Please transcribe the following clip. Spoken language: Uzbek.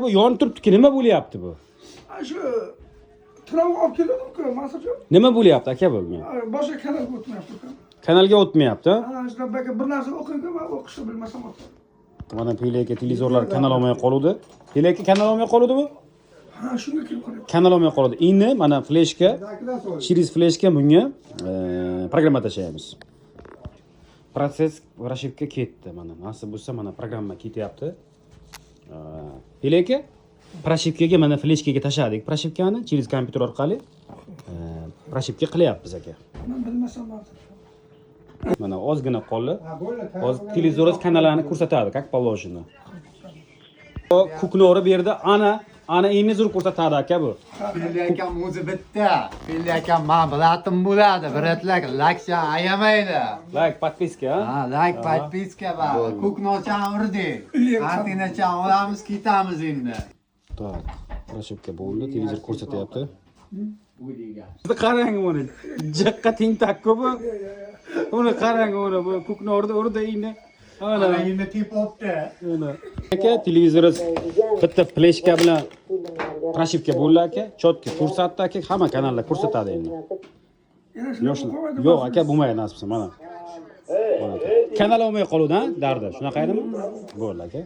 Bu yonib turibdi-ki, nima bo'lyapti bu? Shu tramvay olib keldim-ku, masalan. Nima bo'lyapti aka bunga? Boshqa kanalga o'tmayapti uka. Kanalga o'tmayapti. Shunaqa baka bir narsa o'qiyman, men o'qishni bilmasam o'tdim. Mana Pelaka televizorlar kanal olmay qoluvdi. Pelaka kanal olmay qoluvdi bu? Ha, shunga kelib qolyapti. Kanal olmay qoldi. Endi mana fleshka, Series fleshka bunga programma tashlaymiz. Proses rashivga ketdi mana. Nasib bo'lsa mana programma ketyapti. Pelaka Prashivkaga mana fleshkaga tashladik. Prashivkani Series kompyuter orqali Prashivka qilyapmiz aka. Men bilmasam bo'ldi. Mana ozgina qoldi. Hozir televizor kanallarni ko'rsatadi, как положено. Kuknori berdi. Ana endi zo'r ko'rsatadi aka bu. Pelakam o'zi bitta. Pelakam men bilatim bo'ladi. Biratlar laksiya ayamaydi. Like, подписка, Ha, like, подписка va kuknochan urdik. Antenachan olamiz, ketamiz endi. Так, Prashivka bo'ldi, televizor ko'rsatyapti. Bu degan. Qarang buni. Jiqqa teng-takku bu. Uni qarang uni bu kuknorni urdi endi. Ana endi tepopti. Aka televizor bitta fleshka bilan Prashivka bo'ldi aka. Chotki ko'rsatdi aka, hamma kanallar ko'rsatadi endi. Yo'q aka, bo'lmaydi nasibsa mana. Kanal olmay qoluvdi-a, dardi. Shunaqa edimi? Bo'ldi aka.